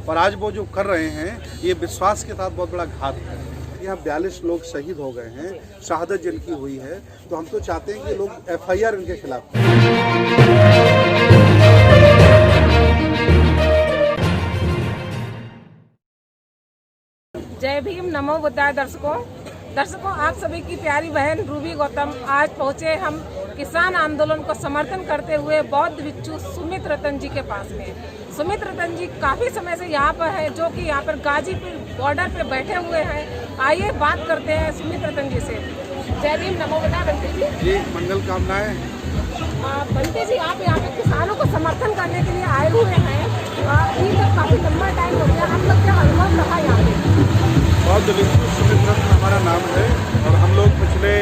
और आज वो जो कर रहे हैं ये विश्वास के साथ बहुत बड़ा घात है। यहाँ 42 लोग शहीद हो गए हैं, शहादत जिनकी हुई है, तो हम तो चाहते हैं कि लोग FIR इनके खिलाफ करें। जय भीम, नमो बुद्धाय। दर्शकों आप सभी की प्यारी बहन रूबी गौतम आज पहुंचे हम किसान आंदोलन को समर्थन करते हुए बौद्ध भिक्षु सुमित रतन जी के पास में। सुमित रतन जी काफी समय से यहाँ पर है, जो कि यहाँ पर गाजीपुर बॉर्डर पे बैठे हुए हैं। आइए बात करते हैं सुमित रतन जी से। जय भीम, नमो बुद्धाय बंटी जी। जी, मंगल कामनाएं। बंटी जी, आप यहाँ पे किसानों को समर्थन करने के लिए आए हुए हैं। अभी तक काफी लंबा टाइम हो गया, हम लोग क्या अनुभव रहा यहाँ पे? बौद्ध भिक्षु सुमित रतन हमारा नाम है और हम लोग पिछले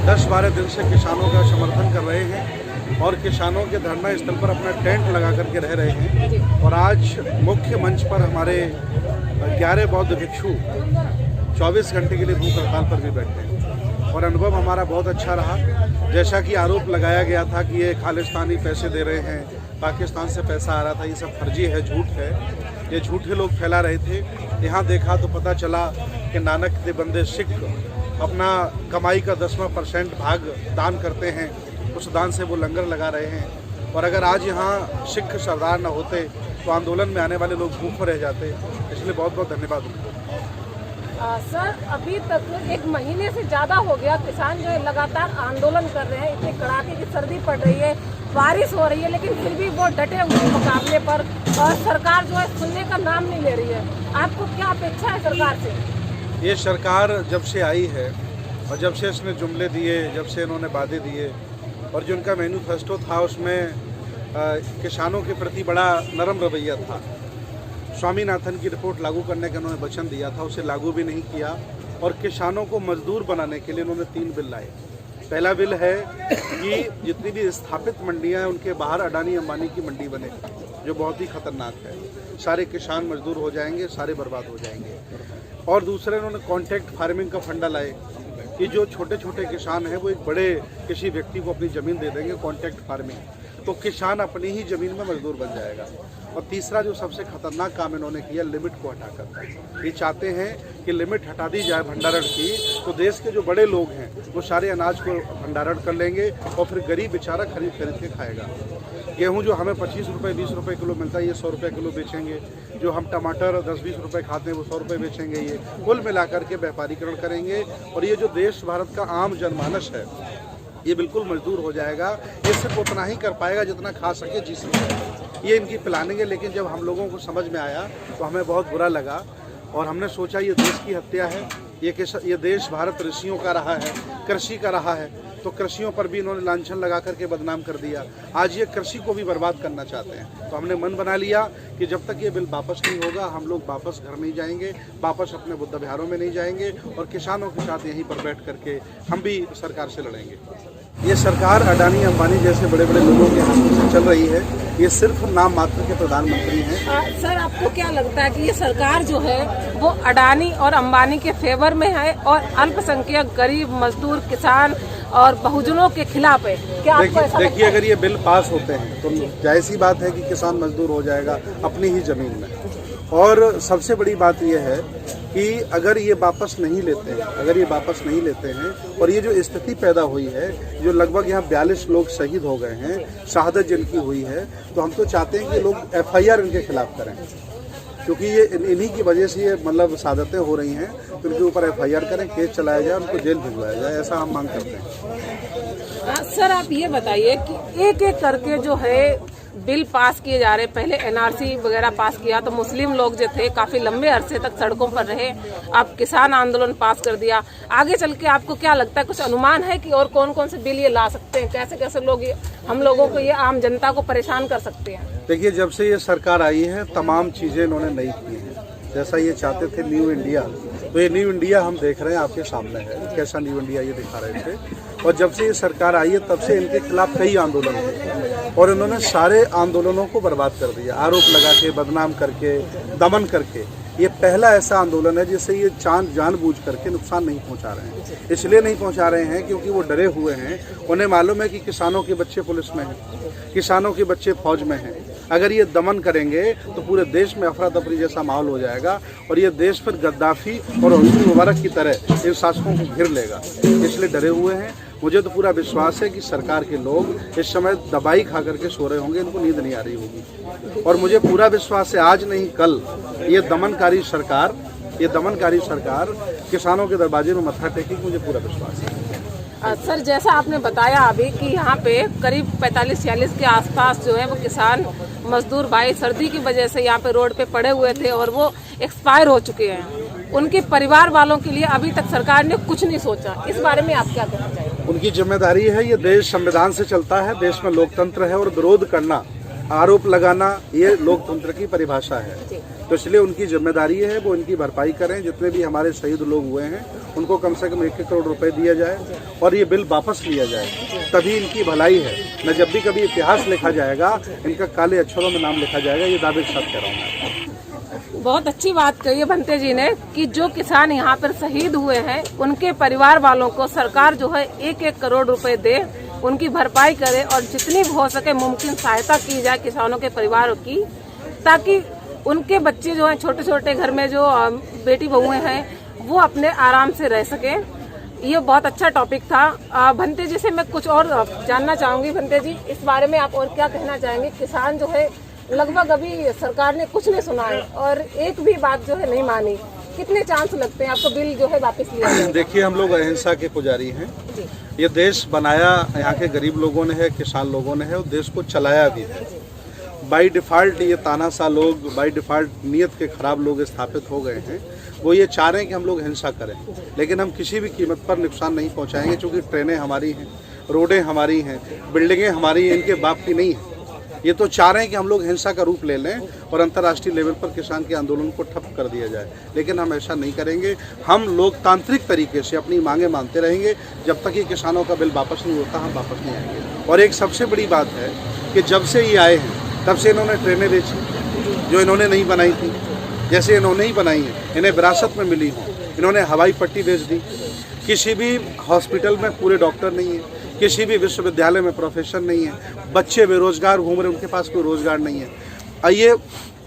10-12 दिन से किसानों का समर्थन कर रहे हैं और किसानों के धरना स्थल पर अपना टेंट लगा करके रह रहे हैं। और आज मुख्य मंच पर हमारे 11 बौद्ध भिक्षु 24 घंटे के लिए भूख हड़ताल पर भी बैठे हैं और अनुभव हमारा बहुत अच्छा रहा। जैसा कि आरोप लगाया गया था कि ये खालिस्तानी पैसे दे रहे हैं, पाकिस्तान से पैसा आ रहा था, ये सब फर्जी है, झूठ है, ये झूठे लोग फैला रहे थे। यहाँ देखा तो पता चला कि नानक दे बंदे सिख अपना कमाई का 10% भाग दान करते हैं, उस दान से वो लंगर लगा रहे हैं। और अगर आज यहाँ सिख सरदार न होते तो आंदोलन में आने वाले लोग भूखे रह जाते। इसलिए बहुत बहुत धन्यवाद उनको। सर, अभी तक 1 महीने से ज़्यादा हो गया किसान जो है लगातार आंदोलन कर रहे हैं। इतनी कड़ाके की सर्दी पड़ रही है, बारिश हो रही है, लेकिन फिर भी वो डटे हुए मुकाबले पर और सरकार जो है सुनने का नाम नहीं ले रही है। आपको क्या अपेक्षा है सरकार से? ये सरकार जब से आई है और जब से इसने जुमले दिए, जब से इन्होंने वादे दिए और जो उनका मैनिफेस्टो था उसमें किसानों के प्रति बड़ा नरम रवैया था। स्वामीनाथन की रिपोर्ट लागू करने का उन्होंने वचन दिया था, उसे लागू भी नहीं किया। और किसानों को मजदूर बनाने के लिए उन्होंने 3 बिल लाए। पहला बिल है कि जितनी भी स्थापित मंडियां हैं उनके बाहर अडानी अंबानी की मंडी बने, जो बहुत ही खतरनाक है। सारे किसान मजदूर हो जाएंगे, सारे बर्बाद हो जाएंगे। और दूसरे उन्होंने कॉन्ट्रैक्ट फार्मिंग का फंडा लाए कि जो छोटे छोटे किसान हैं वो एक बड़े किसी व्यक्ति को अपनी ज़मीन दे देंगे, कॉन्ट्रैक्ट फार्मिंग, तो किसान अपनी ही ज़मीन में मजदूर बन जाएगा। और तीसरा जो सबसे खतरनाक काम इन्होंने किया, लिमिट को हटाकर। ये चाहते हैं कि लिमिट हटा दी जाए भंडारण की, तो देश के जो बड़े लोग हैं वो सारे अनाज को भंडारण कर लेंगे और फिर गरीब बेचारा खरीद के खाएगा। गेहूं जो हमें 25 रुपये 20 रुपये किलो मिलता है, ये 100 रुपये किलो बेचेंगे। जो हम टमाटर 10-20 रुपये खाते हैं वो 100 रुपये बेचेंगे। ये कुल मिलाकर के व्यापारीकरण करेंगे और ये जो देश भारत का आम जनमानस है ये बिल्कुल मजदूर हो जाएगा। ये सिर्फ उतना ही कर पाएगा जितना खा सके, जी सके। ये इनकी प्लानिंग है। लेकिन जब हम लोगों को समझ में आया तो हमें बहुत बुरा लगा और हमने सोचा ये देश की हत्या है। ये देश भारत ऋषियों का रहा है, कृषि का रहा है, तो कृषियों पर भी इन्होंने लांछन लगा करके बदनाम कर दिया। आज ये कृषि को भी बर्बाद करना चाहते हैं। तो हमने मन बना लिया कि जब तक ये बिल वापस नहीं होगा हम लोग वापस घर नहीं जाएंगे, वापस अपने बुद्ध विहारों में नहीं जाएंगे और किसानों के साथ यहीं पर बैठ करके हम भी सरकार से लड़ेंगे। ये सरकार अडानी अंबानी जैसे बड़े बड़े लोगों के हाथों से चल रही है। ये सिर्फ नाम मात्र के प्रधानमंत्री हैं। सर, आपको क्या लगता है कि ये सरकार जो है वो अडानी और अंबानी के फेवर में है और अल्पसंख्यक, गरीब, मजदूर, किसान और बहुजनों के खिलाफ है? क्या आपको ऐसा लगता है? देखिए, अगर ये बिल पास होते हैं तो जाहिर सी बात है कि किसान मजदूर हो जाएगा अपनी ही जमीन में। और सबसे बड़ी बात यह है कि अगर ये वापस नहीं लेते हैं, और ये जो स्थिति पैदा हुई है, जो लगभग यहाँ 42 लोग शहीद हो गए हैं, शहादत जिनकी हुई है, तो हम तो चाहते हैं कि लोग FIR इनके खिलाफ करें, क्योंकि ये इन्हीं की वजह से ये मतलब शहादतें हो रही हैं। तो इनके ऊपर FIR करें, केस चलाया जाए, उनको जेल भिजवाया जाए, ऐसा हम मांग करते हैं। सर, आप ये बताइए कि एक एक करके जो है बिल पास किए जा रहे। पहले NRC वगैरह पास किया तो मुस्लिम लोग जो थे काफी लंबे अरसे तक सड़कों पर रहे। अब किसान आंदोलन पास कर दिया। आगे चल के आपको क्या लगता है, कुछ अनुमान है कि और कौन कौन से बिल ये ला सकते हैं? कैसे कैसे लोग हम लोगों को, ये आम जनता को परेशान कर सकते हैं? देखिए, जब से ये सरकार आई है तमाम चीजें इन्होंने नई की हैं। जैसा ये चाहते थे न्यू इंडिया, तो ये न्यू इंडिया हम देख रहे हैं, आपके सामने है कैसा न्यू इंडिया ये दिखा रहे थे। और जब से ये सरकार आई है तब से इनके खिलाफ कई आंदोलन हुए और इन्होंने सारे आंदोलनों को बर्बाद कर दिया, आरोप लगा के, बदनाम करके, दमन करके। ये पहला ऐसा आंदोलन है जिससे ये जानबूझ करके नुकसान नहीं पहुंचा रहे हैं। इसलिए नहीं पहुंचा रहे हैं क्योंकि वो डरे हुए हैं। उन्हें मालूम है कि किसानों के बच्चे पुलिस में हैं, किसानों के बच्चे फौज में हैं, अगर ये दमन करेंगे तो पूरे देश में अफरा तफरी जैसा माहौल हो जाएगा और ये देश फिर गद्दाफी और हुस्नी मुबारक की तरह इन शासकों को घेर लेगा। इसलिए डरे हुए हैं। मुझे तो पूरा विश्वास है कि सरकार के लोग इस समय दवाई खा करके सो रहे होंगे, इनको नींद नहीं आ रही होगी। और मुझे पूरा विश्वास है आज नहीं कल ये दमनकारी सरकार किसानों के दरवाजे में मत्था टेकेगी, मुझे पूरा विश्वास है। सर, जैसा आपने बताया अभी कि यहाँ पे करीब 45-46 के आसपास जो है वो किसान मजदूर भाई सर्दी की वजह से यहाँ पे रोड पे पड़े हुए थे और वो एक्सपायर हो चुके हैं। उनके परिवार वालों के लिए अभी तक सरकार ने कुछ नहीं सोचा। इस बारे में आप क्या कहना चाहिए? उनकी जिम्मेदारी है। ये देश संविधान से चलता है, देश में लोकतंत्र है और विरोध करना, आरोप लगाना ये लोकतंत्र की परिभाषा है। तो इसलिए उनकी जिम्मेदारी है वो इनकी भरपाई करें। जितने भी हमारे शहीद लोग हुए हैं उनको कम से कम 1 करोड़ रुपए दिया जाए और ये बिल वापस लिया जाए, तभी इनकी भलाई है। न जब भी कभी इतिहास लिखा जाएगा इनका काले अक्षरों में नाम लिखा जाएगा, ये दावे के साथ कह रहा हूँ। बहुत अच्छी बात कही है भंते जी ने कि जो किसान यहाँ पर शहीद हुए हैं उनके परिवार वालों को सरकार जो है 1-1 करोड़ रुपए दे, उनकी भरपाई करे और जितनी हो सके मुमकिन सहायता की जाए किसानों के परिवारों की, ताकि उनके बच्चे जो हैं छोटे छोटे घर में जो बेटी बहुएं हैं वो अपने आराम से रह सके। ये बहुत अच्छा टॉपिक था। भंते जी से मैं कुछ और जानना चाहूंगी। भंते जी, इस बारे में आप और क्या कहना चाहेंगे? किसान जो है लगभग अभी सरकार ने कुछ नहीं सुना है और एक भी बात जो है नहीं मानी। कितने चांस लगते हैं आपको बिल जो है वापस लिया जाए? देखिए, हम लोग अहिंसा के पुजारी हैं। ये देश बनाया यहाँ के गरीब लोगों ने है, किसान लोगों ने है और देश को चलाया भी है। बाई डिफ़ॉल्ट ये तानाशाह लोग, बाई डिफ़ॉल्ट नीयत के खराब लोग स्थापित हो गए हैं। वो ये चाह रहे हैं कि हम लोग हिंसा करें, लेकिन हम किसी भी कीमत पर नुकसान नहीं पहुंचाएंगे, क्योंकि ट्रेनें हमारी हैं, रोडें हमारी हैं, बिल्डिंगें हमारी हैं, इनके बाप की नहीं है। ये तो चाह रहे हैं कि हम लोग हिंसा का रूप ले लें और अंतर्राष्ट्रीय लेवल पर किसान के आंदोलन को ठप कर दिया जाए, लेकिन हम ऐसा नहीं करेंगे। हम लोकतांत्रिक तरीके से अपनी मांगें मानते रहेंगे। जब तक ये किसानों का बिल वापस नहीं होता हम वापस नहीं आएंगे। और एक सबसे बड़ी बात है कि जब से ये आए हैं तब से इन्होंने ट्रेनें बेची जो इन्होंने नहीं बनाई थी, जैसे इन्होंने ही बनाई हैं, इन्हें विरासत में मिली हों। इन्होंने हवाई पट्टी बेच दी। किसी भी हॉस्पिटल में पूरे डॉक्टर नहीं है, किसी भी विश्वविद्यालय में प्रोफेसर नहीं है, बच्चे बेरोजगार घूम रहे, उनके पास कोई रोजगार नहीं है। आइए,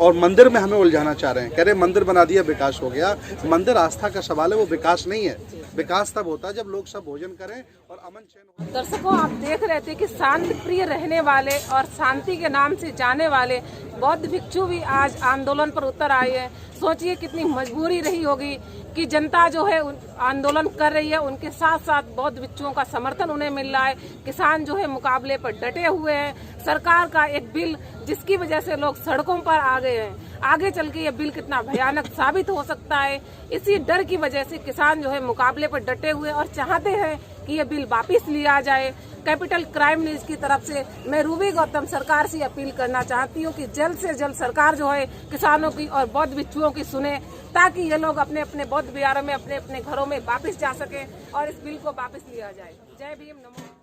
और मंदिर में हमें उलझाना चाह रहे हैं, कह रहे मंदिर बना दिया विकास हो गया। मंदिर आस्था का सवाल है, वो विकास नहीं है। विकास तब होता है जब लोग सब भोजन करें और अमन चैन। दर्शकों, आप देख रहे थे कि शांति प्रिय रहने वाले और शांति के नाम से जाने वाले बौद्ध भिक्षु भी आज आंदोलन पर उतर आए हैं। सोचिए कितनी मजबूरी रही होगी कि जनता जो है आंदोलन कर रही है, उनके साथ साथ बौद्ध भिक्षुओं का समर्थन उन्हें मिल रहा है। किसान जो है मुकाबले पर डटे हुए हैं। सरकार का एक बिल जिसकी वजह से लोग सड़कों पर आ गए हैं, आगे चल के ये बिल कितना भयानक साबित हो सकता है, इसी डर की वजह से किसान जो है मुकाबले पर डटे हुए और चाहते हैं कि ये बिल वापस लिया जाए। कैपिटल क्राइम न्यूज की तरफ से मैं रूबी गौतम सरकार से अपील करना चाहती हूँ कि जल्द से जल्द सरकार जो है किसानों की और बौद्ध भिक्षुओं की सुने, ताकि ये लोग अपने अपने बौद्ध विहारों में अपने अपने घरों में वापस जा सके और इस बिल को वापस लिया जाए। जय भीम, नमो।